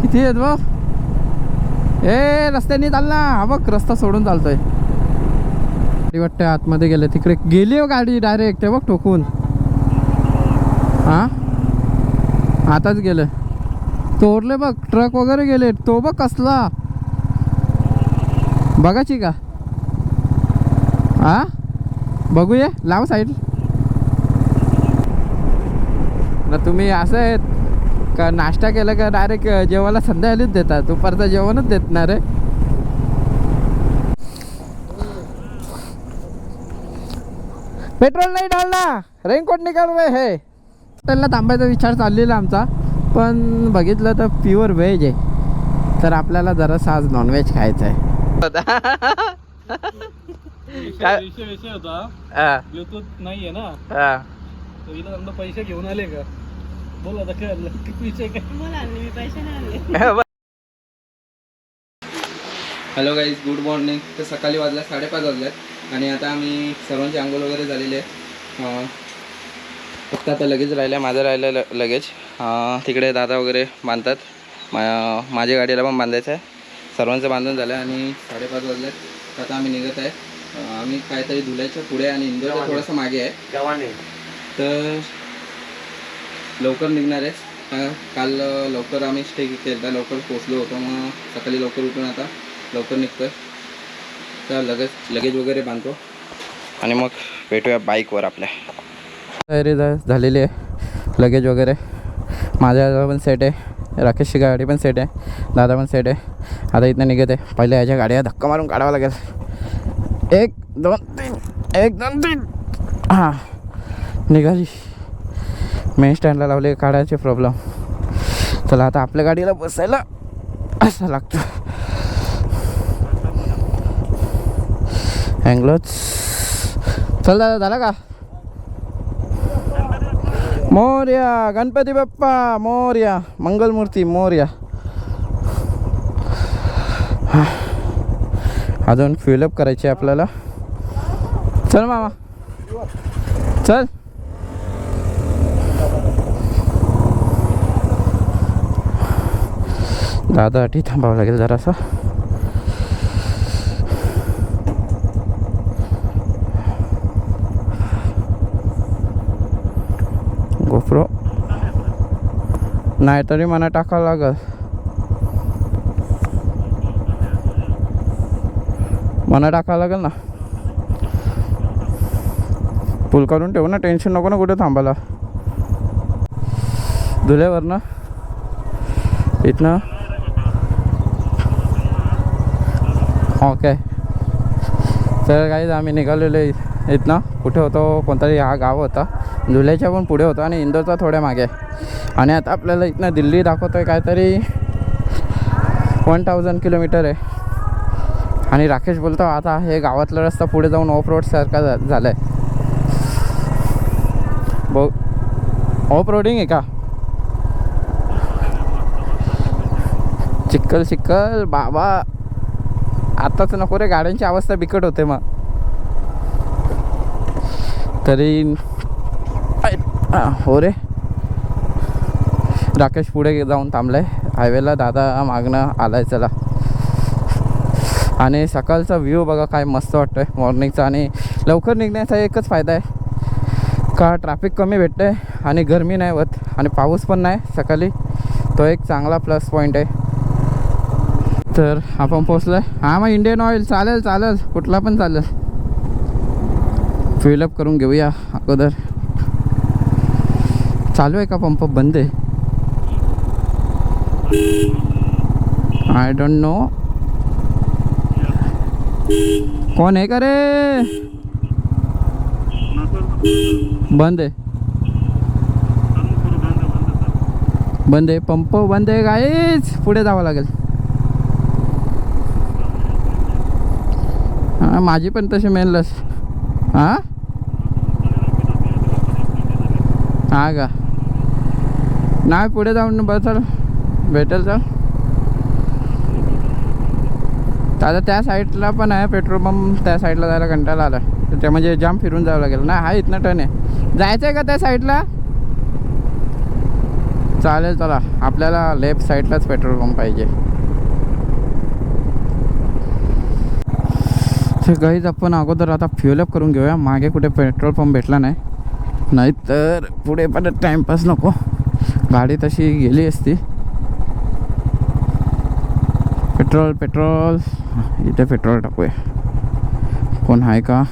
किती आहेत बघ. ए रस्त्याने चाल ना. हा बघ रस्ता सोडून चालतोय. वाटतं आतमध्ये गेले. तिकडे गेली हो गाडी डायरेक्ट. ते बघ ठोकून. हा आताच गेलं. तोडले बघ. ट्रक वगैरे गेले. तो बघ कसला. बघायची का. हा बघूया. लाव साईड. ना तुम्ही असं आहेत का नाश्ता केला का डायरेक्ट जेवायला संध्याकाळीच देतात. दुपारचं जेवणच देत ना रे. पेट्रोल नाही डालना. रेनकोट निकाल हे. त्यांना थांबायचा विचार चाललेला आमचा. पण बघितलं तर प्युअर व्हेज आहे. तर आपल्याला जरासं आज नॉनव्हेज खायचं आहे. विषय होता. ब्लूटूथ नाहीये ना. तो हिला समजा पैसे घेऊन आले का. बोल आता काय विषय काय. मला मी पैसे नाही आणले. Hello guys, good morning. तर सकाळी वाजल्या 5:30 वाजल्यात आणि आता आम्ही सर्वांची आंघोळ वगैरे झालेली आहे. फक्त आता लगेच राहिलं आहे. माझं राहिलं लगेच. तिकडे दादा वगैरे बांधतात. माझ्या गाडीला पण बांधायचं आहे. सर्वांचं बांधून झालं आहे आणि 5:30 वाजल्यात. तर आता आम्ही निघत आहे. आम्ही काहीतरी धुल्याच्या पुढे आणि इंदोरच्या थोडंसं मागे आहे. तर लवकर निघणार आहे. काल लवकर आम्ही स्टे केला. लवकर पोचलो होतो. मग सकाळी लवकर उठून आता लवकर निघतो आहे. तर लगेज वगैरे बांधतो आणि मग भेटूया बाईकवर. आपल्या तयारी झालेली आहे. लगेज वगैरे माझ्या पण सेट आहे. राकेशची गाडी पण सेट आहे. दादा पण सेट आहे. आता इथनं निघत आहे. पहिले याच्या गाड्या धक्का मारून काढावं लागेल. 1 2 3 1 2 3. हां निघाली. मेन स्टँडला लावले काढायचे प्रॉब्लेम. चला आता आपल्या गाडीला बसायला असं लागतं. हँगलोच. चल दादा झाला का. मोरया. गणपती बाप्पा मोरया. मंगलमूर्ती मोरया. अजून फ्युलअप करायची आपल्याला. चल मामा चल. दादासाठी थांबावं लागेल जरासं. गोप्रो नाही तरी मला टाकावं लागल. मला टाकावं लागेल ना. फुल करून ठेवू ना. टेन्शन नको ना कुठे थांबायला. धुल्यावर ना इथनं. ओके. तर काहीच आम्ही निघालेलो इथनं. कुठे होतो कोणतरी हा गाव होता. धुल्याच्या पण पुढे होता आणि इंदोरचा थोड्या मागे. आणि आता आपल्याला इथनं दिल्ली दाखवतो आहे. काहीतरी 1000 किलोमीटर आहे. आणि राकेश बोलतो आता हे गावातला रस्ता पुढे जाऊन ऑफ रोडसारखा झाला आहे. ऑफ रोडिंग आहे का. चिक्कल चिक्कल बाबा. आताच नको रे. गाड्यांची अवस्था बिकट होते मग. तरी हो रे. राकेश पुढे जाऊन थांबलाय हायवेला. दादा मागणं आलाय. चला. आणि सकाळचा व्ह्यू बघा काय मस्त वाटतोय मॉर्निंगचा. आणि लवकर निघण्याचा एकच फायदा आहे का ट्रॅफिक कमी भेटतं आहे आणि गरमी नाही होत आणि पाऊस पण नाही सकाळी. तो एक चांगला प्लस पॉईंट आहे. तर आपण पोचलो आहे. हां मग इंडियन ऑइल चालेल चालेल. कुठला पण चालेल. फिलअप करून घेऊया अगोदर. चालू आहे का पंप. बंद आहे. I don't know. कौन है करे. बंद आहे. बंद आहे. पंप बंद आहे गाईज. पुढे जावं लागेल. हां माझी पण तशी मेन लस. हां हां का नाही. पुढे जाऊन बस चल भेटेल. चल आता त्या साईडला पण आहे पेट्रोल पंप. त्या साईडला जायला कंटाळा आला. त्या म्हणजे जाम फिरून जावं लागेल ना. हा इथनं टर्न आहे. जायचं आहे का त्या साईडला. चालेल, चला आपल्याला लेफ्ट साईडलाच पेट्रोल पंप पाहिजे. गाईज आपण अगोदर आता फ्युलअप करून घेऊया. मागे कुठे पेट्रोल पंप भेटला नाही, नाहीतर पुढे पण टाईमपास नको, गाडी तशी गेली असती. पेट्रोल इथे पेट्रोल टाकूया. कोण आहे का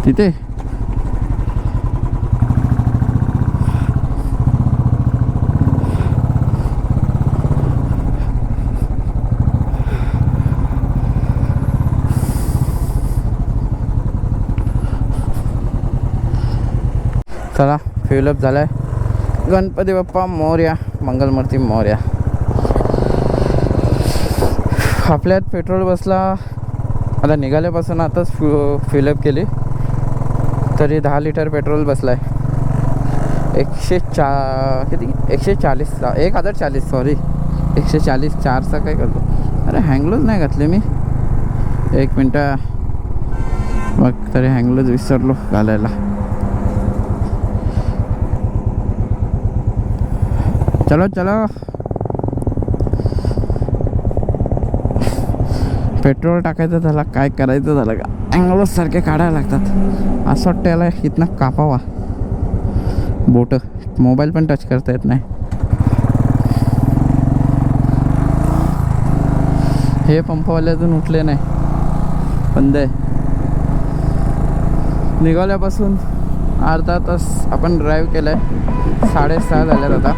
तिथे? चला फ्युलअप झालाय. गणपती बाप्पा मोरया, मंगलमूर्ती मोरया. आपल्यात पेट्रोल बसला आता निघाल्यापासून आताच फ्युलअप केली तरी 10 लिटर पेट्रोल बसलाय. 140चा 1040 सॉरी 140 4चा काय करतो. अरे हँगलोज नाही घातले मी, 1 मिनटं मग तरी हँगलोज विसरलो घालायला. चलो चलो, पेट्रोल टाकायचं झालं, काय करायचं झालं का अँगलोज सारखे काढायला लागतात. असं वाटतं याला इथनं कापावा बोट, मोबाईल पण टच करता येत नाही. हे पंपवाले अजून उठले नाही, बंद आहे. निघाल्यापासून अर्धा तास आपण ड्राईव्ह केलं आहे, 6:30 झाल्यात आता.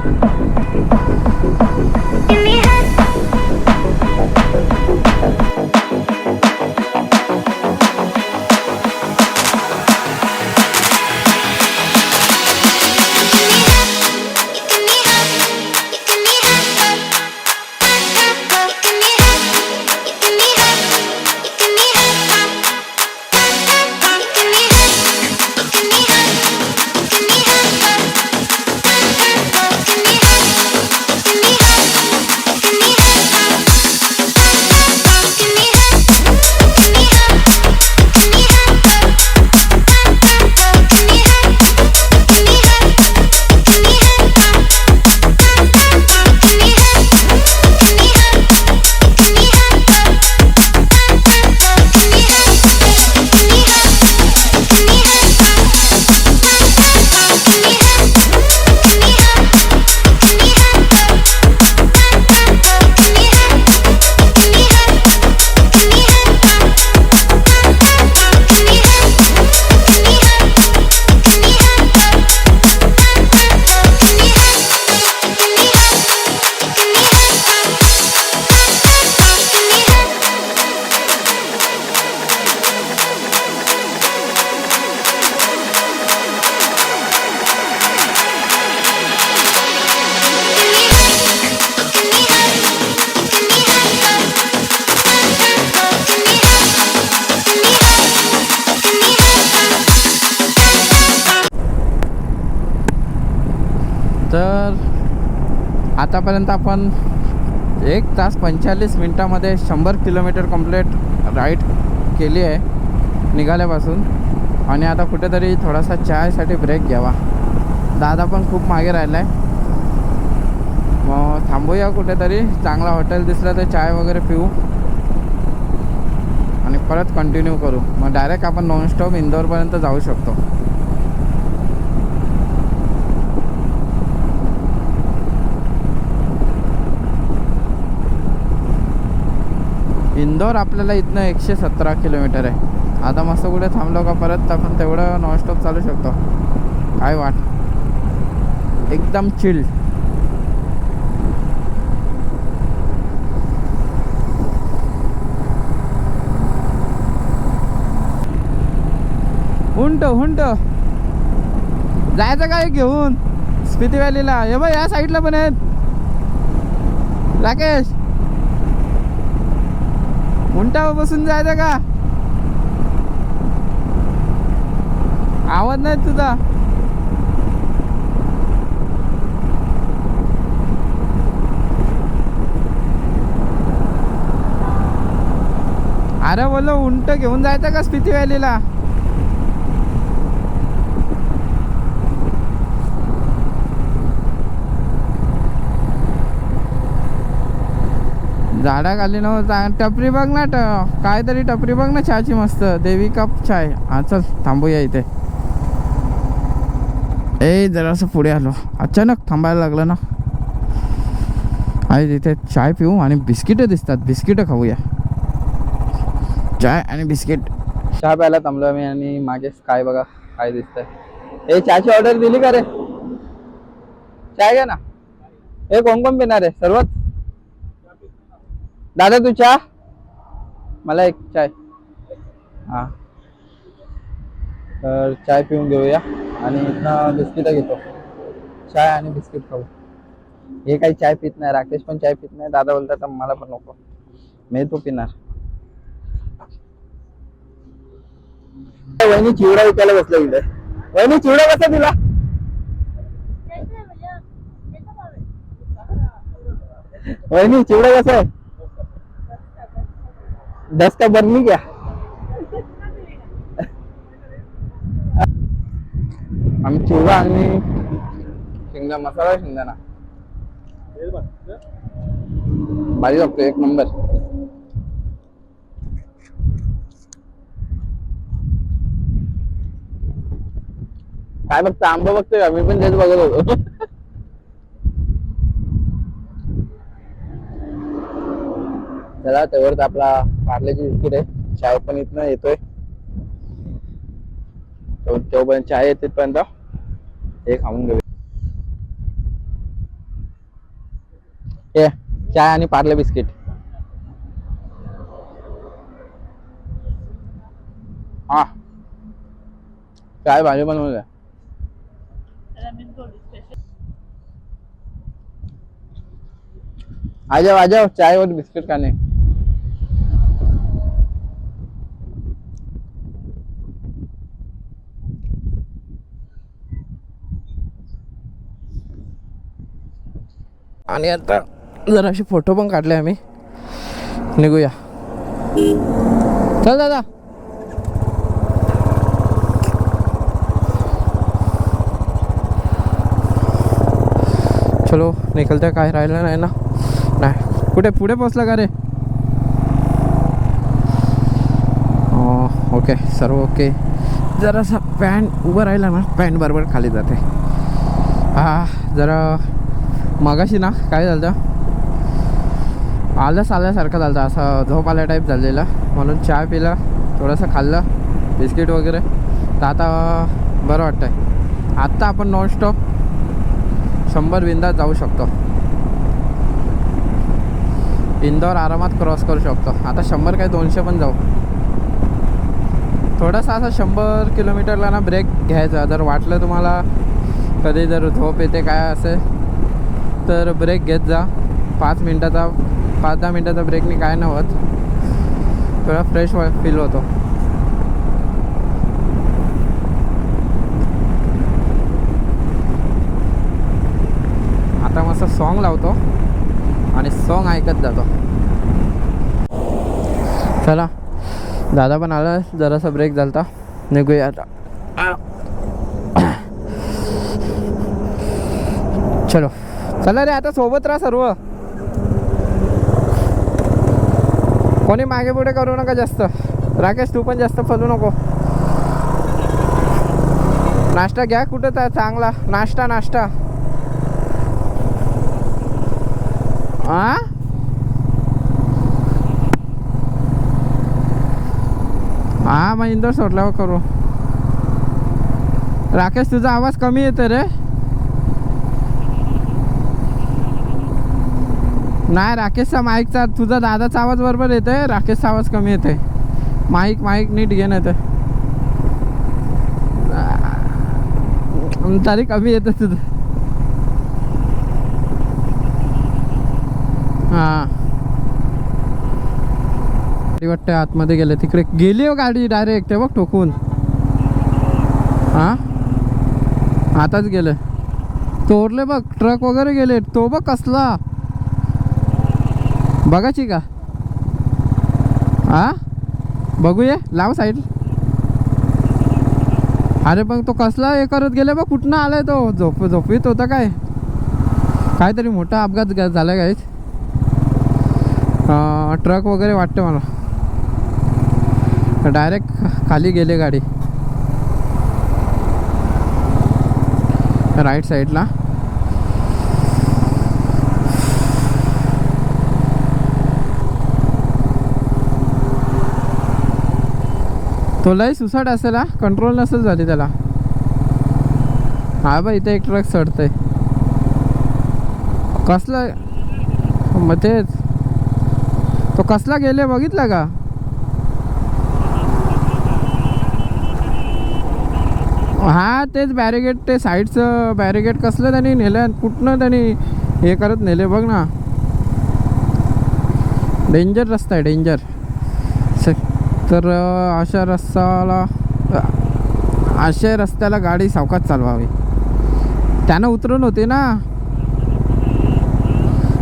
तर आतापर्यंत आपण 1 तास 45 मिनटामध्ये 100 किलोमीटर कंप्लीट राईड केली आहे निघाल्यापासून. आणि आता कुठेतरी थोडासा चायसाठी ब्रेक घ्यावा. दादा पण खूप मागे राहिला आहे, मग थांबूया कुठेतरी, चांगला हॉटेल दिसलं तर चाय वगैरे पिऊ आणि परत कंटिन्यू करू. मग डायरेक्ट आपण नॉनस्टॉप इंदोरपर्यंत जाऊ शकतो. इंदोर आपल्याला इथनं 117 किलोमीटर आहे. आता मस्त कुठे थांबलो का परत आपण तेवढं नॉनस्टॉप चालू शकतो. काय वाट एकदम चिल. हुंट जायचं काय घेऊन स्पिती व्हॅलीला. हे बघ या साईडला पण आहेत राकेश. उंटावर बसून जायचं का? आवाज नाही तुझा. अरे बोलो उंट घेऊन जायचं का स्पिती व्हॅलीला? झाडाखाली न टपरी बघ ना काहीतरी टपरी बघ ना चहाची मस्त देवी कप चाय. हा चल थांबूया इथे. जरासं पुढे आलो अचानक थांबायला लागलं ना. आहे तिथे चाय पिऊ आणि बिस्किटं दिसतात बिस्किटं खाऊया. चाय आणि बिस्किट. चहा प्यायला थांबलो आम्ही आणि मागे काय बघा काय दिसतंय. चहाची ऑर्डर दिली का रे. चाय घ्या ना. कोण कोण पिणार आहे सर्वच. दादा तू चहा. मला एक चाय. हां तर चाय पिऊन घेऊया आणि इथनं बिस्किटं घेतो. चाय आणि बिस्किट खाऊ. हे काही चाय पित नाही. राकेश पण चाय पित नाही. दादा बोलतात मला पण नको मी तो पिणार. वहिनी चिवडा विकायला बसला इथे. वहिनी चिवडा कसा दिला. वहिनी चिवडा कसा आहे. 10 का बरनी क्या. आम्ही चिवडा आणि शेंगदा मसाला शेंगदाणा भारी लागतो एक नंबर. काय बघता आंबा बघतोय का. मी पण तेच बघत होतो. चला तेवढं आपला पार्लेची बिस्किट आहे. चाय पण इथनं येतोय तोपर्यंत चाय येते पर्यंत हे खाऊन घेऊ. चाय आणि पार्ले बिस्किट. हा चाय भाजी बनवून. आ जाओ चाय और बिस्किट खाने. आणि आता जरा असे फोटो पण काढले आम्ही. निघूया. चल दादा. चलो निकलते. काय राहिलं नाही ना. नाही कुठे पुढे पोचला का रे. ओके सर्व ओके. जरासा पॅन्ट उभं राहिला ना पॅन्ट बरोबर खाली जाते. जरा मगाशी ना काय झालं आल्यासारखं झालं. असं झोप आल्या टाईप झालेला म्हणून चहा पिला थोडंसं खाल्लं बिस्किट वगैरे. तर आता बरं वाटतंय. आत्ता आपण नॉनस्टॉप 100 बिंदास जाऊ शकतो. इंदोर आरामात क्रॉस करू शकतो. आता 100 काय 200 पण जाऊ. थोडासा असा 100 किलोमीटरला ना ब्रेक घ्यायचा. जर वाटलं तुम्हाला कधी जर झोप येते काय असेल तर ब्रेक घेत जा. 5-10 मिनटाचा ब्रेकने काय नाही होत. थोडा फ्रेश फील होतो. आता मस्त सॉन्ग लावतो आणि सॉन्ग ऐकत जातो. चला दादा पण आला. जरासा ब्रेक झालता. निघूया आता. चलो चला रे आता सोबत राहा सर्व. कोणी मागे पुढे करू नका जास्त. राकेश तू पण जास्त फलू नको. नाश्ता घ्या कुठं चांगला. नाश्ता हा मग इंदोर सोडल्यावर करू. राकेश तुझा आवाज कमी येतो रे. नाही राकेशचा माईकचा तुझा दादाचा आवाज बरोबर येतोय. राकेशचा आवाज कमी येतोय. माईक नीट घेऊन येतोय तरी कमी येतं तुझं. हां वाटतं आतमध्ये गेले. तिकडे गेली हो गाडी डायरेक्ट. ते बघ ठोकून. हां आताच गेले. तोडले बघ ट्रक वगैरे गेले. तो बघ कसला बघायची का. बघूया लाव साईड. अरे पण तो कसला हे करत गेले बघ. कुठनं आलाय तो. झोपीत होता काय. काहीतरी मोठा अपघात झाला काय. ट्रक वगैरे वाटते मला. डायरेक्ट खाली गेले गाडी राईट साईडला. तो लय सुसाट असेल हा, कंट्रोल नसेल झाली त्याला. हा बा इथे एक ट्रक चढतंय. कसला मग तेच तो कसला गेले बघितला का? हा तेच बॅरिगेट, ते साईडचं बॅरिगेट कसलं त्यांनी नेलं, कुठनं त्यांनी हे करत नेले बघ ना. डेंजर रस्ता आहे, डेंजर. तर अशा रस्त्याला गाडी सावकाश चालवावी. त्यानं उतरून होते ना.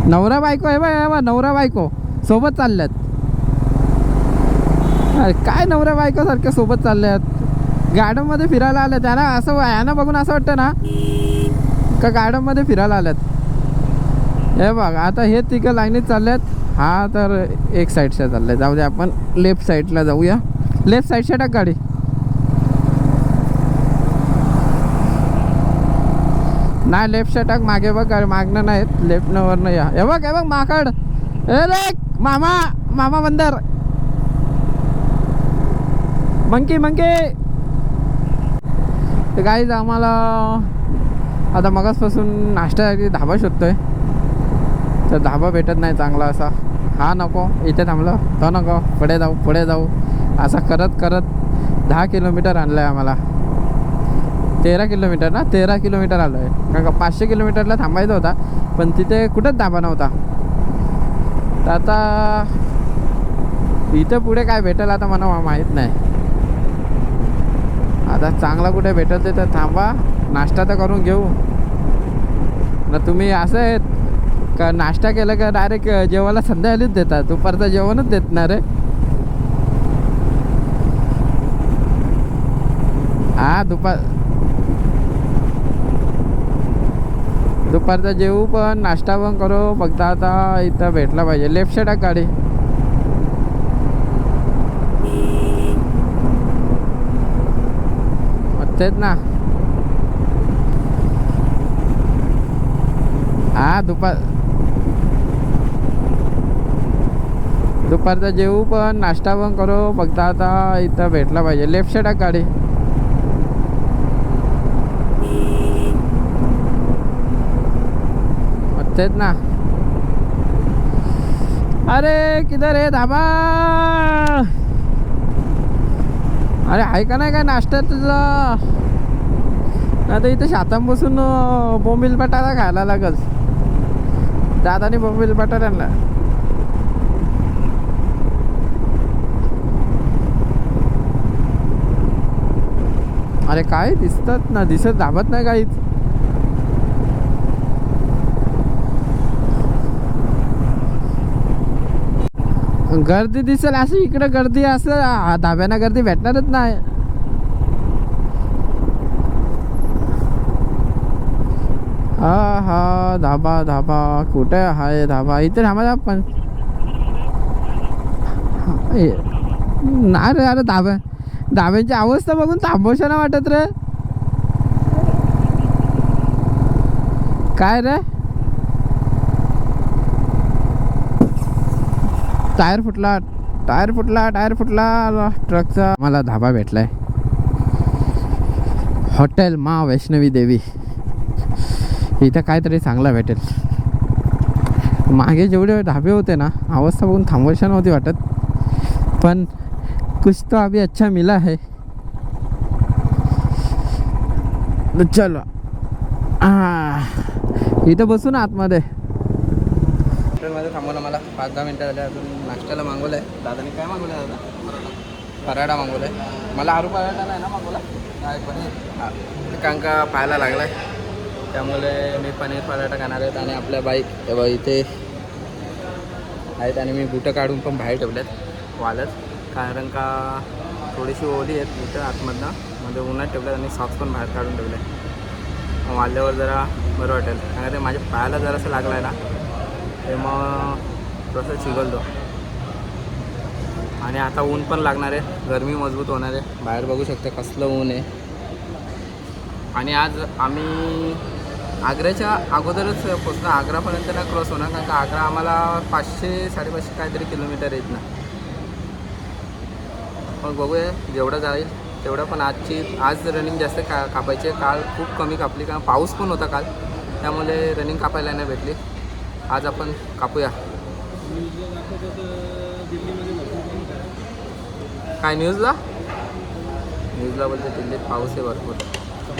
नवरा बायको आहे बा, नवरा बायको सोबत चालल्यात. काय नवरा बायको सारख्या सोबत चालल्यात, गार्डनमध्ये फिरायला आल्या. त्याला असं यानं बघून असं वाटतं ना का गार्डनमध्ये फिरायला आल्यात. हे बघ आता हे तिघं लाईनीत चालल्यात. हा तर एक साईडच्या चाललाय. जाऊ दे आपण लेफ्ट साईडला जाऊया. लेफ्ट साईडच्या टाक गाडी. नाही लेफ्टच्या टाक. मागे बघ गाडी, मागणं नाहीत, लेफ्टनं वरनं या. हे बघ हे बघ माकड. ए रे मामा, मामा बंदर, मंकी मंकी. तर गाईज आम्हाला आता मगाचपासून नाश्त्यासाठी धाबा शोधतोय. तर धाबा भेटत नाही चांगला असा. हा नको इथे थांबलं, तो नको, पुढे जाऊ पुढे जाऊ, असा करत करत 10 किलोमीटर आणलं आहे आम्हाला. 13 किलोमीटर ना, 13 किलोमीटर आलो आहे. कारण का 500 किलोमीटरला थांबायचं होता, पण तिथे कुठंच धाबा नव्हता. तर आता इथं पुढे काय भेटेल आता मला माहीत नाही. आता चांगला कुठे भेटेल ते तर थांबा, नाश्ता तर करून घेऊ ना. तुम्ही असं आहेत का नाश्ता केलं का डायरेक्ट जेवायला संध्याकाळीच देतात, दुपारचं जेवणच देत ना रे. हा दुपारचं जेवू पण नाश्ता पण करू. फक्त आता इथं भेटला पाहिजे. लेफ्ट साईड गाडी. तेच ना. हा दुपारचं जेवू पण नाश्ता पण करू. फक्त आता इथं भेटला पाहिजे. लेफ्ट साईड गाडी. तेच ना. अरे किधर आहे धाबा? अरे आहे का नाही काय नाश्ता तुझा? आता इथं शाताम बसून बोंबील बटाटा खायला लागल. दादाने बोंबील बटाटा आणला. अरे काय दिसतात ना, दिसत धाबत नाही काहीच. गर्दी दिसेल असं इकडं गर्दी, असं धाब्याना गर्दी भेटणारच नाही. हा हा धाबा धाबा कुठे आहे धाबा? इथे थांबा पण नाही रे. अरे धाब्यांची अवस्था बघून थांबवशा ना वाटत रे. काय रे, टायर फुटला ट्रकचा. मला धाबा भेटलाय, हॉटेल माँ वैष्णवी देवी. इथं काहीतरी चांगला भेटेल. मागे जेवढे ढाबे होते ना, अवस्था बघून थांबवशा नव्हती वाटत. पण कुछ तो अभी अच्छा मिला है. चलो इथं बसू ना आतमध्ये. हॉटेलमध्ये थांबवलं मला 5-10 मिनटं झाले. अजून नाश्त्याला मागवलं आहे. दादाने काय मागवलं आहे दादा? पराठा मागवला आहे. मला आरू पराठा नाही ना मागवला, काय पनीर कांका पाहायला लागला आहे, त्यामुळे मी पनीर पराठा खाणार आहेत. आणि आपल्या बाईक तेव्हा इथे आहेत. आणि मी बुटं काढून पण बाहेर ठेवल्यात वालत, कारण का थोडीशी ओली आहेत बुटं आतमधनं, म्हणजे उन्हात ठेवल्यात. आणि सॉक्स पण बाहेर काढून ठेवले. वाढल्यावर जरा बरं वाटेल, कारण ते माझ्या पायाला जरासं लागलं आहे ना, ते मग थोडंसं चिघलतो. आणि आता ऊन पण लागणार आहे, गरमी मजबूत होणार आहे. बाहेर बघू शकते कसलं ऊन आहे. आणि आज आम्ही आग्र्याच्या अगोदरच पोचलो. आग्रापर्यंत ना क्रॉस होणार, कारण का आग्रा आम्हाला 500-550 काहीतरी किलोमीटर येत ना. मग बघूया जेवढं जाईल तेवढं. पण आज रनिंग जास्त कापायची आहे. काल खूप कमी कापली, कारण पाऊस पण होता काल, त्यामुळे रनिंग कापायला नाही भेटली. आज आपण कापूया. काय न्यूजला बोलते दिल्लीत पाऊस आहे भरपूर.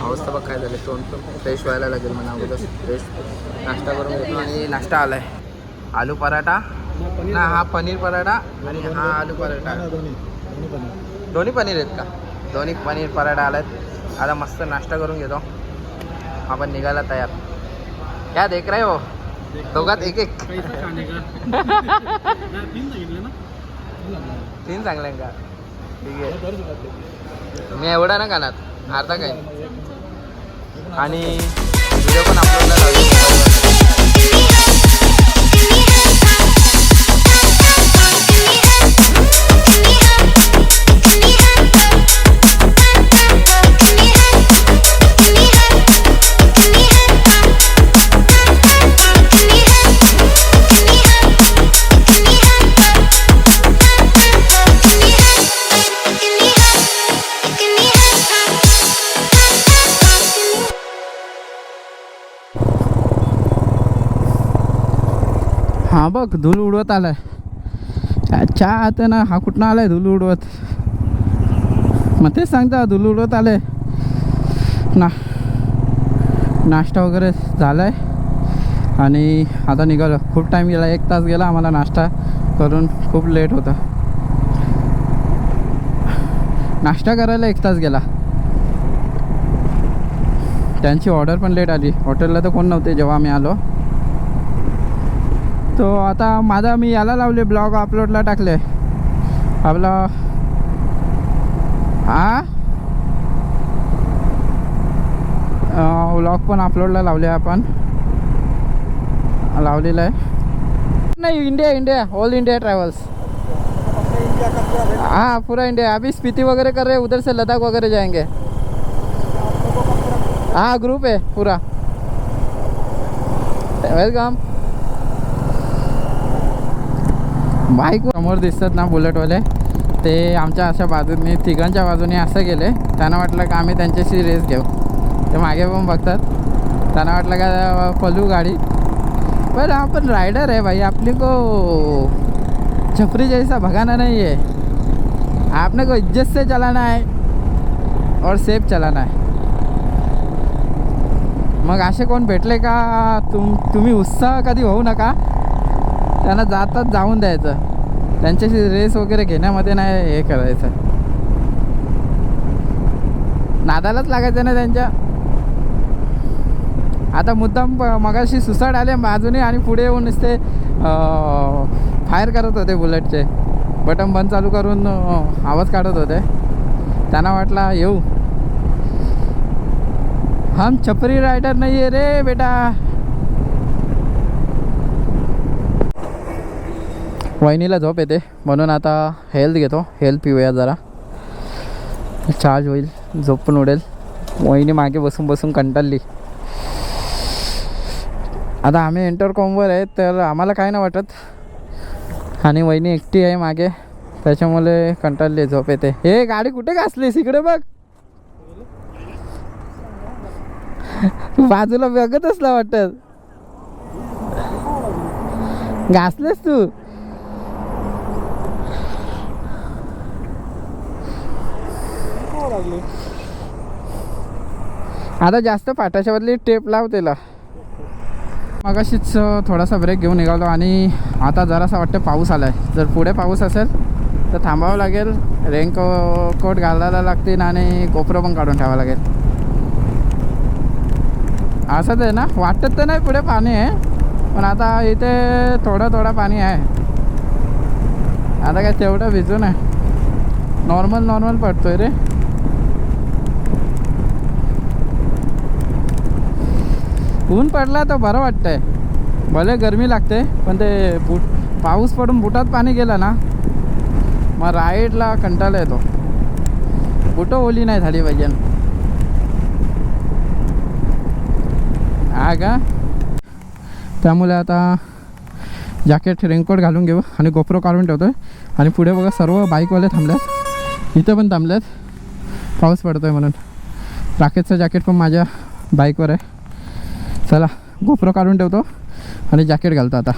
पाऊस तर बघ काय झालं. तोंड पण फ्रेश व्हायला लागेल म्हणा. अगोदर फ्रेश नाश्ता करून घेतो. आणि नाश्ता आला आहे आलू पराठा ना, हा पनीर पराठा आणि हा आलू पराठा. दोन्ही पनीर आहेत का? दोन्ही पनीर पराठा आलात. आता मस्त नाश्ता करून घेतो. आपण निघायला तयार. क्या देख रहे हो? दोघात एक एक. तीन चांगले का? ठीक आहे. मी एवढा ना खाणार, अर्धा काय. आणि व्हिडिओ पण अपलोडला लावले. हा बघ धूल उडवत आलाय. चहा आता ना, हा कुठनं आलाय धूल उडवत. मग तेच सांगता धूल उडवत आले. नाश्ता वगैरे झालाय आणि आता निघालो. खूप टाईम गेला, 1 तास गेला आम्हाला नाश्ता करून. खूप लेट होता नाश्ता करायला. 1 तास गेला. त्यांची ऑर्डर पण लेट आली. हॉटेलला तर कोण नव्हते जेव्हा आम्ही आलो. तो आता मी याला लावले, ब्लॉग अपलोडला टाकले आपला. व्लॉग पण अपलोडला लावले आपण. लावलेला आहे नाही. India all India travels. हाँ पूरा इंडिया. अभी स्पीति वगैरह कर रहे हैं, उधर से लद्दाख वगैरह जाएंगे. हाँ ग्रुप है पूरा. वेलकम. बाईक समोर दिसतात ना बुलेटवाले, ते आमच्या अशा बाजूने तिघांच्या बाजूने असं गेले. त्यांना वाटलं का आम्ही त्यांच्याशी रेस घेऊ. ते मागे पण बघतात. त्यांना वाटलं का पलू गाड़ी. पर आपण राइडर है भाई, अपने को छपरी जैसा भगाना नहीं है. आपने को इज्जत से चलाना है और सेफ चलाना है. मग असे कोण भेटले का तुम्ही उत्साह कधी होऊ नका. त्यांना जातात जाऊन द्यायचं. त्यांच्याशी रेस वगैरे घेण्यामध्ये नाही हे करायचं. नादालाच लागायचं ना त्यांच्या. आता मुद्दाम मगाशी सुसाट आले बाजूने आणि पुढे येऊन नुसते फायर करत होते बुलेटचे. बटन बंद चालू करून आवाज काढत होते. त्यांना वाटला येऊ. हम छपरी रायडर नाही आहे रे बेटा. वहिनीला झोप येते म्हणून आता हेल्थ घेतो. हेल्थ पिऊया जरा, चार्ज होईल, झोप पण उडेल. वहिनी मागे बसून बसून कंटाळली. आता आम्ही इंटरकॉमवर आहे तर आम्हाला काय नाही वाटत. आणि वहिनी एकटी आहे मागे, त्याच्यामुळे कंटाळली, झोप येते. हे गाडी कुठे घासलीस? इकडे बघ. बाजूला बघत असला वाटत. घासलेस तू? आता जास्त पाटाच्या बदली टेप लाव त्याला. मगाशीच थोडासा ब्रेक घेऊन निघालो आणि आता जरासा वाटतं पाऊस आला आहे. जर पुढे पाऊस असेल तर थांबावं लागेल. रेनकोट घालायला लागतील आणि गोप्रो पण काढून ठेवावं लागेल. असंच आहे ना, वाटत तर नाही पुढे पाणी आहे, पण आता इथे थोडं पाणी आहे. आता काय तेवढं भिजू नाही, नॉर्मल पडतोय रे. ऊन पडला तर बरं वाटतंय. भले गरमी लागते पण ते पाऊस पडून बुटात पाणी गेलं ना मग राईडला कंटाळा येतो. कुठं ओली नाही झाली पाहिजे. हा का, त्यामुळे आता जॅकेट रेनकोट घालून घेऊ आणि गोप्रो काढून ठेवतो आहे. आणि पुढे बघा सर्व बाईकवाले थांबल्यात, इथं पण थांबल्यात, पाऊस पडतो आहे म्हणून. राकेशचं जॅकेट पण माझ्या बाईकवर आहे. चला गोप्रो काढून ठेवतो आणि जॅकेट घालतो आता.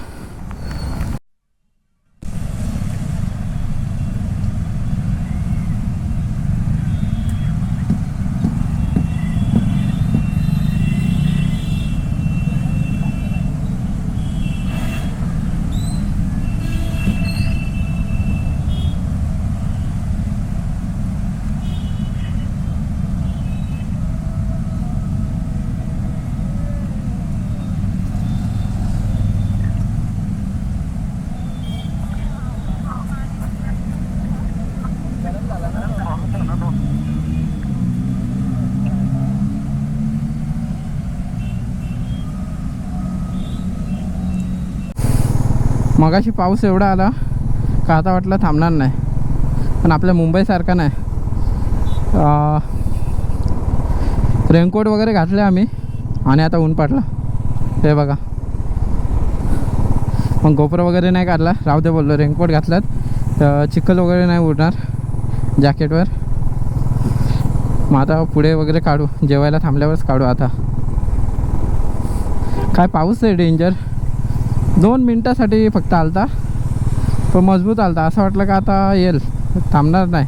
मगाशी पाऊस एवढा आला का आता वाटलं थांबणार नाही, पण आपल्या मुंबईसारखा नाही. रेनकोट वगैरे घातले आम्ही आणि आता ऊन पडला हे बघा. मग गोप्रो वगैरे नाही काढला, राहू दे बोललो. रेनकोट घातलात तर चिखल वगैरे नाही उडणार जॅकेटवर. मग आता पुढे वगैरे काढू, जेवायला थांबल्यावरच काढू आता. काय पाऊस आहे डेंजर. 2 मिनटासाठी फक्त आलता, पण मजबूत आलता. असं वाटलं का आता येईल, थांबणार नाही.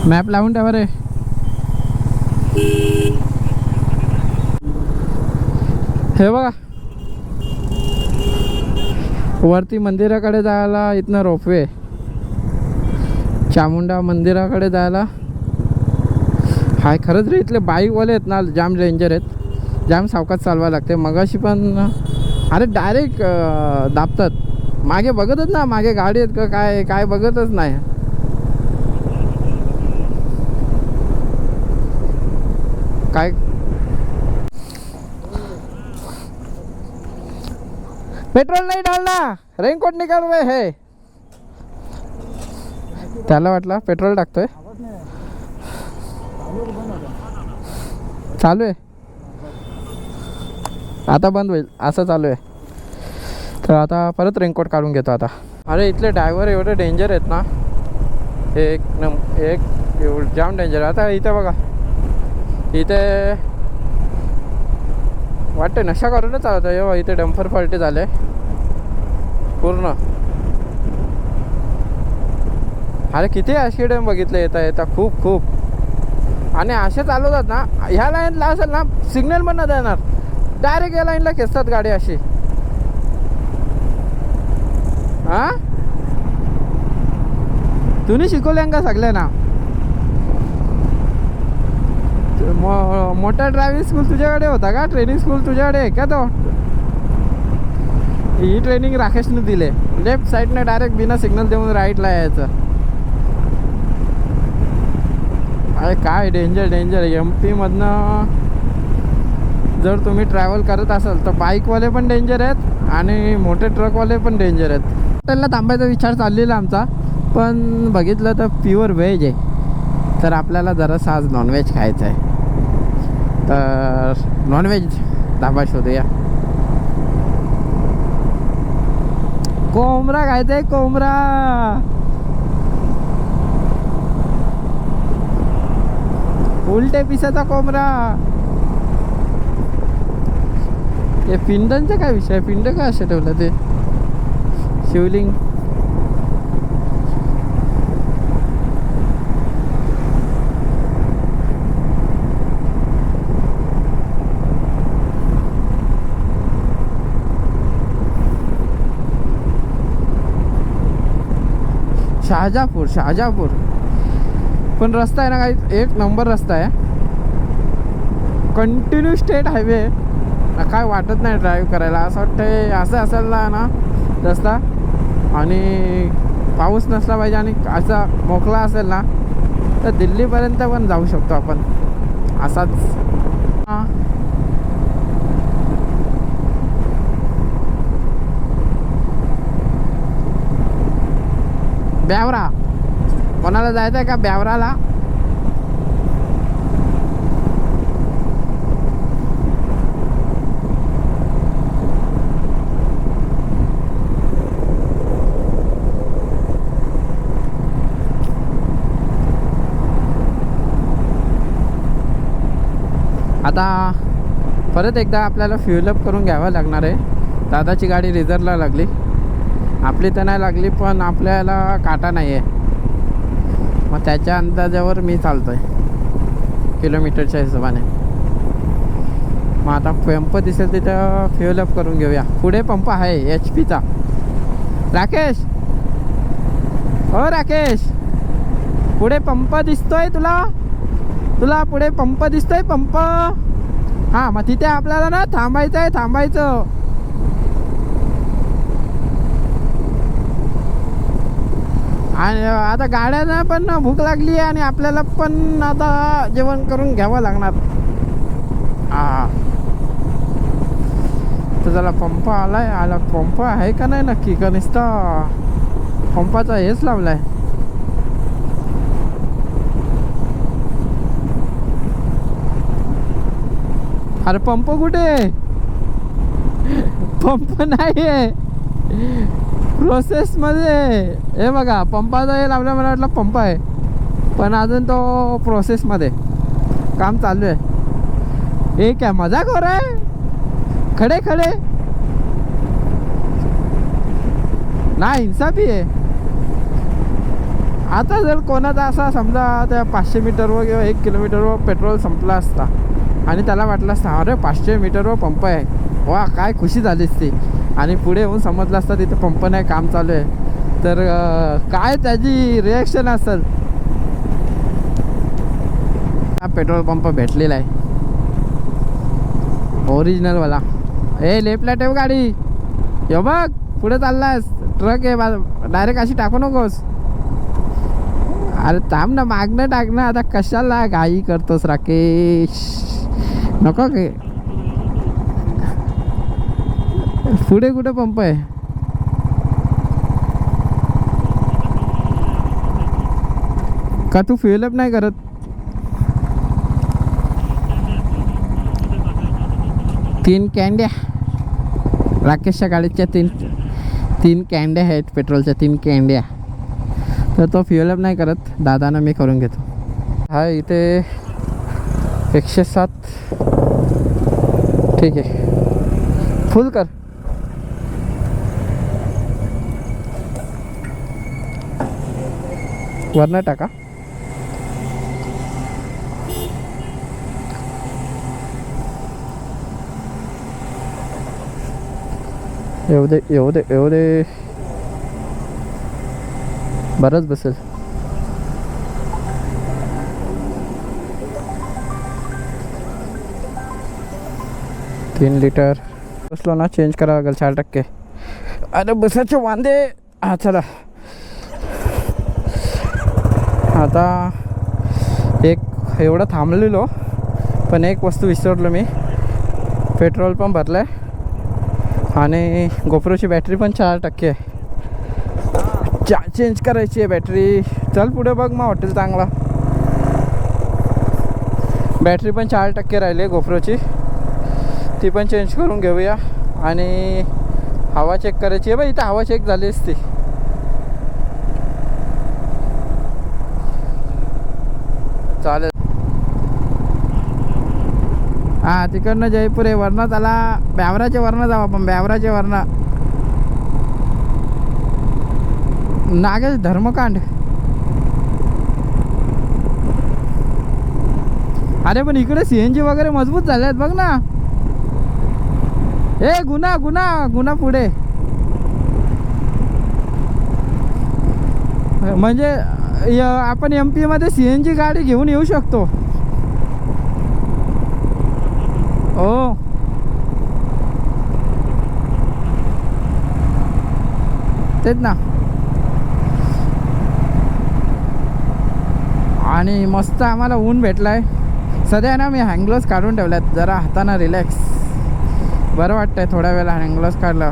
मॅप लावून ठेवा रे. हे बघा वरती मंदिराकडे जायला इथनं रोपवे, चामुंडा मंदिराकडे जायला. हाय खरंच रे, इथले बाईकवाले आहेत ना जाम डेंजर आहेत, जाम सावकाश चालवायला लागते. मगाशी पण अरे डायरेक्ट दाबतात, मागे बघतच ना, मागे गाडी आहेत का काय काय बघतच नाही. काय पेट्रोल नाही डालना, रेनकोट निकाल वे हे. त्याला वाटलं पेट्रोल टाकतोय, चालू आहे आता, बंद होईल असं चालू आहे. तर आता परत रेनकोट काढून घेतो आता. अरे इथले ड्रायव्हर एवढे डेंजर आहेत ना, एक जाम डेंजर. आता इथे बघा, इथे वाटते नशा करूनच चालत आहे. इथे डंपर पलटी झाले पूर्ण. अरे किती ॲक्सिडेंट बघितले येता येता, खूप खूप. आणि असे चालवतात ना, ह्या लाईनला असेल ना सिग्नल पण न देणार, डायरेक्ट या लाईनला खेचतात गाडी अशी. हां तुम्ही शिकवल्या का सगळ्यांना? मोठा ड्रायव्हिंग स्कूल तुझ्याकडे होता का? ट्रेनिंग स्कूल तुझ्याकडे आहे का? तो ही ट्रेनिंग राकेशने दिले. लेफ्ट साईडने डायरेक्ट बिना सिग्नल देऊन राईटला यायचं. अरे काय डेंजर डेंजर. MP मधनं जर तुम्ही ट्रॅव्हल करत असाल तर बाईकवाले पण डेंजर आहेत आणि मोठे ट्रकवाले पण डेंजर आहेत. त्याला थांबायचा विचार चाललेला आमचा, पण बघितलं तर प्युअर व्हेज आहे, तर आपल्याला जरासं आज नॉनव्हेज खायचं आहे. तर नॉनव्हेज धाबा शोधूया. कोंबडा खायचा आहे, कोंबडा. उलटे पिसाचा कोंबडा. हे पिंडांचा काय विषय? पिंड का असे ठेवलं ते? शिवलिंग. शहाजहापूर, शहाजहापूर. पण रस्ता आहे ना काही एक नंबर रस्ता आहे, कंटिन्यू स्टेट हायवे आहे. काय वाटत नाही ड्राईव्ह करायला. असं वाटतं असं असेल ना रस्ता, आणि पाऊस नसला पाहिजे आणि असा मोकळा असेल ना तर दिल्लीपर्यंत पण जाऊ शकतो आपण असाच. ब्यावरा. कोणाला जायचं आहे का ब्यावराला? आता परत एकदा आपल्याला फ्युलअप करून घ्यावं लागणार आहे. दादाची गाडी रिझर्वला लागली, आपली तर नाही लागली, पण आपल्याला काटा नाही आहे. मग त्याच्या अंदाजावर मी चालतो आहे किलोमीटरच्या हिशोबाने. मग आता पंप दिसेल तिथं फ्युलअप करून घेऊया. पुढे पंप आहे HP चा. राकेश, हो राकेश, पुढे पंप दिसतोय तुला? तुला पुढे पंप दिसतोय? पंप, हां, मग तिथे आपल्याला ना थांबायचं आहे, थांबायचं. आणि आता गाड्यांना पण भूक लागली आहे आणि आपल्याला पण आता जेवण करून घ्यावं लागणार. हां, तर त्याला पंप आलाय. आला पंप आहे का नाही नक्की, का नुसता पंपाचा हेच लावलाय? अरे पंप कुठे? पंप नाही आहे, प्रोसेसमध्ये. हे बघा, पंपाचा हे लावलं, मला वाटलं पंप आहे, पण अजून तो प्रोसेसमध्ये काम चालू आहे. हे काय मजाक हो रहा है? खडे खडे ना, इन्साफी आहे. आता जर कोणाचा असा समजा त्या 500 मीटरवर किंवा 1 किलोमीटरवर पेट्रोल संपला असता आणि त्याला वाटलं असतं अरे 500 मीटरवर पंप आहे, वा काय खुशी झाली असती, आणि पुढे येऊन समजलं असतं तिथे पंप नाही, काम चालू आहे, तर काय त्याची रिॲक्शन असेल. हा पेट्रोल पंप भेटलेला आहे ओरिजिनलवाला. ए लेफ्टला ठेव गाडी, यो बघ पुढे चाललास, ट्रक आहे, डायरेक्ट अशी टाकू नकोस. अरे थांब ना, मागणं टाक ना. आता कशाला घाई करतोस राकेश? नको के पुढे कुठे पंप आहे? का तू फ्युअलअप नाही करत? तीन कॅन्ड्या राकेशच्या गाडीच्या, तीन कॅन्ड्या आहेत पेट्रोलच्या, 3 कॅन्ड्या. तर तो फ्युअलअप नाही करत, दादानं मी करून घेतो. हा इथे 107. ठीक आहे, फुल कर. वरनं टाका. येऊ दे, येऊ दे, येऊ दे, बरंच बसेल. तीन लिटर बसलो ना, चेंज करावं लागेल 4%. अरे बसाचे वांदे. हा चला, आता एक एवढं थांबलेलो, पण एक वस्तू विसरलो मी. पेट्रोल पण भरलं आहे आणि गोप्रोची बॅटरी पण 4% आहे. चेंज करायची आहे बॅटरी. चल पुढे बघ, मग हॉटेल चांगला. बॅटरी पण 4% राहिली गोप्रोची, ती पण चेंज करून घेऊया. आणि हवा चेक करायची आहे. बाई इथं हवा चेक झाली असती. चालेल. हां, तिकडनं जयपूर आहे, वरनं त्याला ब्यावराच्या वरनं जाऊ आपण. ब्यावराच्या वरनं नागेश धर्मकांड. अरे पण इकडे CNG वगैरे मजबूत झाले आहेत बघ ना. ए गुन्हा गुन्हा गुन्हा पुढे, म्हणजे आपण MP मध्ये CNG गाडी घेऊन येऊ शकतो. ओ तेच ना. आणि मस्त आम्हाला ऊन भेटलाय सध्या ना. मी हँगलोज काढून ठेवल्यात, जरा हातानं रिलॅक्स बरं वाटतंय. थोड्या वेळा हँगलोज काढलं.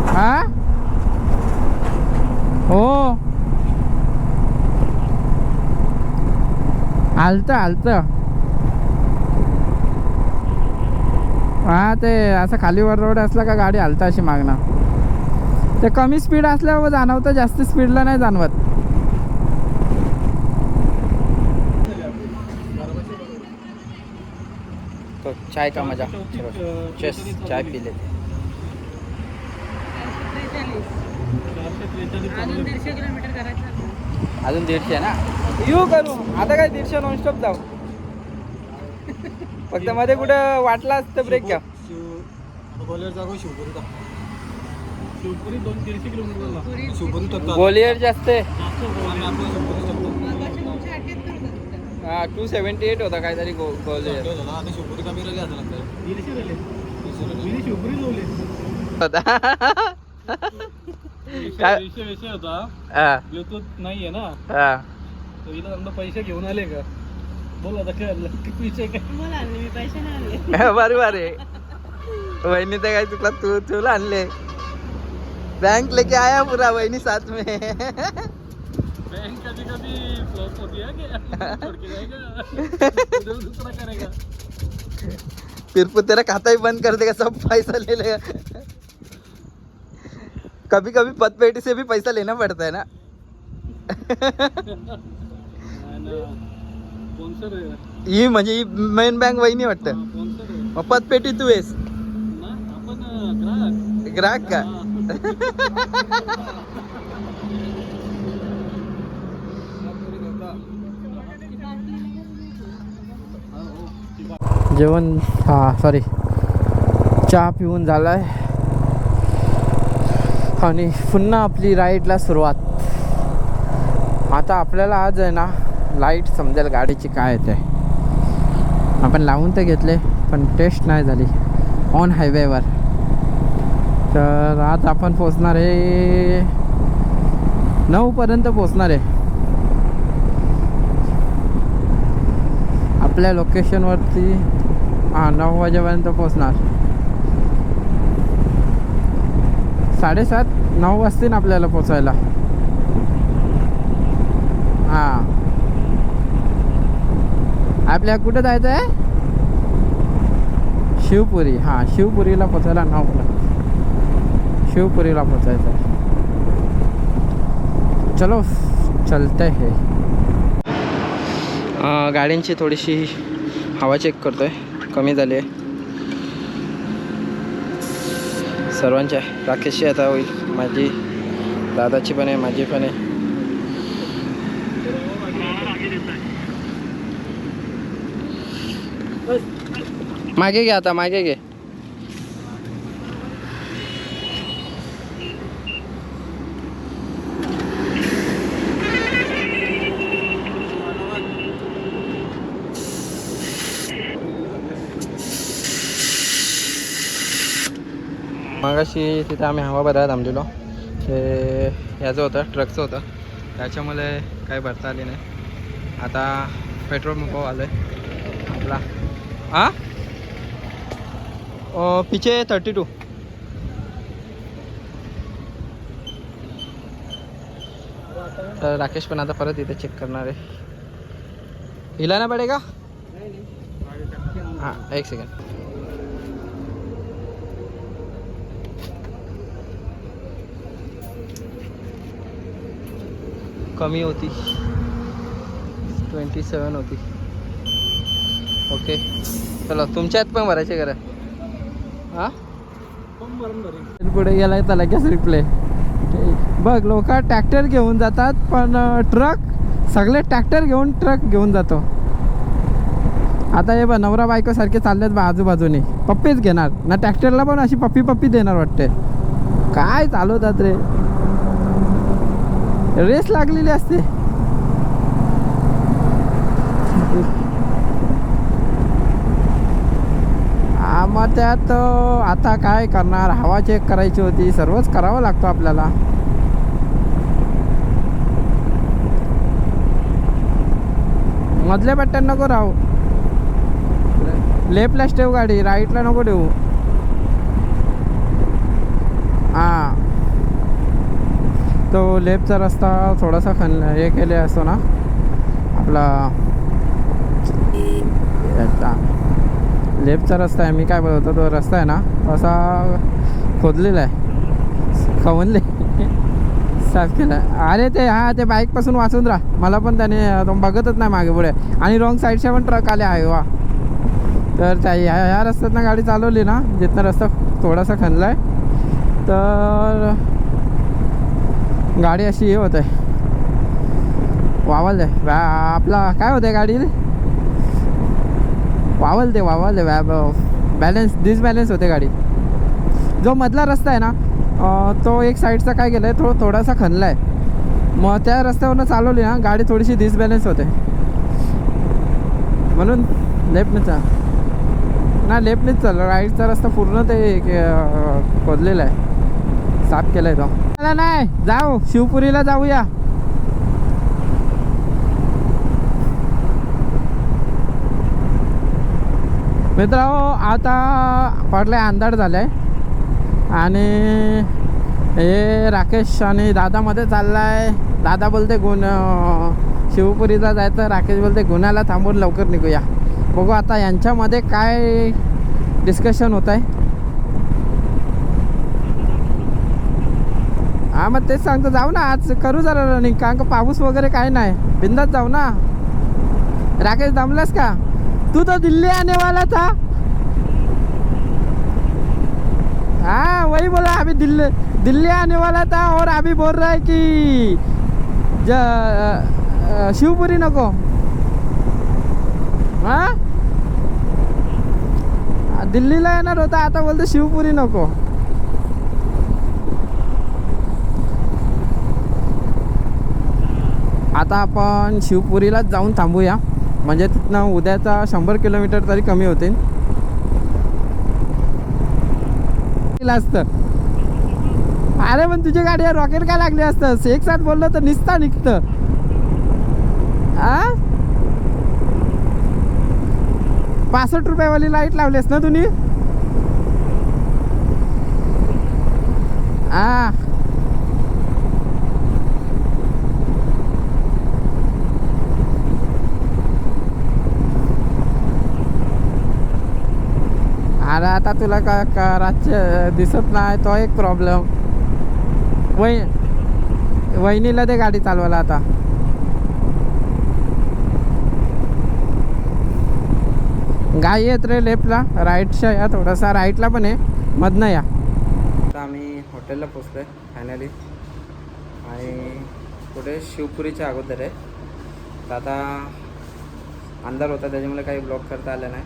हा हो आलतं हा ते असं खालीवर रोड असला का गाडी हलतं अशी मागणं. ते कमी स्पीड असल्यावर जाणवतं, जास्त स्पीडला नाही जाणवत. तो चाय का मजा. चेस चाय पी लेते. अजून 150 ना येऊ करू आता काय 150 नॉनस्टॉप जाऊ. फक्त मध्ये कुठं वाटला असतं ब्रेक घ्या. शिवपुरी 200-150 किलोमीटर. गोलियर जास्त आहे. हा 278 होता काहीतरी गोलियर काय विषय होता. ब्लूटूथ नाहीये ना, तो हिला समजा पैसे घेऊन आले का. बोल आता काय विषय काय. मला आणले मी पैसे नाही आणले. बरोबर आहे. वहिनी तर काय तुला तुला आणले. बैंक लेके आया पूरा वहिनी साथ में. बैंक कभी फ्लॉप होती है क्या, छोड़ के जाएगा दूसरा करेगा. फिर तेरा खाता ही बंद कर देगा, सब पैसा ले लेगा. कभी कभी पतपेटी से भी पैसा लेना पड़ता है ना. ही म्हणजे ही मेन बँक वहिनी वाटतं. मग पतपेटी तू आहेस. आपण ग्राहक का. जेवण सॉरी चहा पिऊन झालाय आणि पुन्हा आपली राईडला सुरुवात. आता आपल्याला आज आहे ना लाईट समजेल गाडीची काय येते. आपण लावून तर घेतले पण टेस्ट नाही झाली ऑन हायवेवर. तर आज आपण पोचणार आहे 9 पर्यंत पोचणार आहे आपल्या लोकेशनवरती. 9 वाजेपर्यंत पोचणार. 7:30-9 वाजतील आपल्याला पोचायला. हां आपल्या कुठं जायचं आहे. शिवपुरी. हां शिवपुरीला पोचायला 9ला. शिवपुरीला पोचायचं आहे. चलो चलते है. गाड्यांची थोडीशी हवा चेक करतोय, कमी झाली आहे सर्वांच्या. राकेशची आता होईल, माझी दादाची पण आहे, माझी पण आहे. मागे घे आता, मागे घे. मागाशी तिथे आम्ही हवा भरायला थांबलेलो. ते याचं होतं, ट्रकचं होतं, त्याच्यामुळे काही भरता आली नाही. आता पेट्रोल पंपावर आलो आहे आपला. हां पिछे 32. तर राकेश पण आता परत इथे चेक करणार आहे. हिला ना पडेगा. हां 1 सेकंड. कमी होती 27 होती. ओके चला तुमच्यात पण भरायचे करा. हां पुढे गेलाय त्याला लगेच रिप्ले. बघ लोक ट्रॅक्टर घेऊन जातात पण ट्रक सगळे ट्रॅक्टर घेऊन ट्रक घेऊन जातो. आता हे बघ नवरा बायको सारखे चाललेत बा आजूबाजूने. पप्पीच घेणार ना ट्रॅक्टरला पण अशी पप्पी देणार वाटते. काय चालवतात रे, रेस लागलेली असते. मग त्यात आता काय करणार, हवा चेक करायची होती, सर्वच करावं लागतो आपल्याला. मधल्या पट्ट्यात नको राहू, लेफ्टलाच ठेव गाडी, राईटला नको ठेवू. हां तो लेफ्टचा रस्ता थोडासा हे केले असतो ना आपला लेफ्टचा रस्ता आहे, मी काय बोलतो तो रस्ता आहे ना असा खोदलेला आहे, खवणले साफ केला. अरे ते हा ते बाईकपासून वाचून राहा, मला पण त्याने तो बघतच नाही मागे पुढे. आणि रॉंग साईडच्या पण ट्रक आले आहे वा. तर त्या ह्या रस्त्यातनं गाडी चालवली ना, जिथनं रस्ता थोडासा खणला आहे तर गाडी अशी हे होत आहे, वावलते आपला काय होतं गाडी वावलते बॅलन्स डिसबॅलन्स होते गाडी. जो मधला रस्ता आहे ना तो एक साईडचा काय केलं आहे थोडासा खणला आहे, मग त्या रस्त्यावरनं चालवली ना गाडी थोडीशी डिसबॅलन्स होते, म्हणून लेफ्टनेच लेफ्टनेच चाललं. राईटचा रस्ता पूर्ण ते खोदलेला आहे, साफ केला आहे तो. मला नाही जाऊ शिवपुरीला जाऊया. मित्रांनो आता पडले अंधार झालाय आणि हे राकेश आणि दादामध्ये चाललाय. दादा बोलते शिवपुरीला जायचं, राकेश बोलते गुन्ह्याला थांबून लवकर निघूया. बघू आता यांच्यामध्ये काय डिस्कशन होत आहे. हां मग तेच सांगतो, जाऊ ना आज करू जरा रनिंग, कारण का पाऊस वगैरे काय नाही, बिंदास जाऊ ना. राकेश दमलास का तू? तो दिल्ली आने वाला था. हाँ वही बोला, अभी दिल्ली आने वाला था और अभी बोल रहा है कि शिवपुरी नको. हाँ दिल्लीला येणार होता, आता बोलतो शिवपुरी नको. आता आपण शिवपुरीलाच जाऊन थांबूया, म्हणजे तिथनं उद्याचा 100 किलोमीटर तरी कमी होतील. असतं अरे पण तुझ्या गाडीवर रॉकेट काय लागले असतं, एक साथ बोललो तर निसता निघतं. आ 65 रुपयावाली लाईट लावलीस ना तुम्ही? आ अरे आता तुला का रातचे दिसत नाही, तो एक प्रॉब्लेम. वहिनीला दे गाडी चालवायला आता. गाय येत रे लेफ्टला, राईटच्या या थोडासा राईटला पण आहे, मधनं या. आता आम्ही हॉटेलला पोचलो आहे फायनली आणि पुढे शिवपुरीच्या अगोदर आहे. तर आता अंधार होता त्याच्यामुळे काही ब्लॉग करता आलं नाही.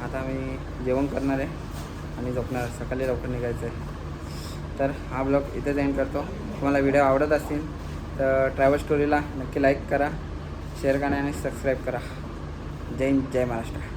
आता आम्ही जेवण करणार आहे आणि झोपणार, सकाळी लवकर निघायचं आहे. तर हा ब्लॉग इथेच एंड करतो. तुम्हाला व्हिडिओ आवडत असतील तर ट्रॅव्हल स्टोरीला नक्की लाईक करा, शेअर करा आणि सबस्क्राईब करा. जय हिंद, जय महाराष्ट्र.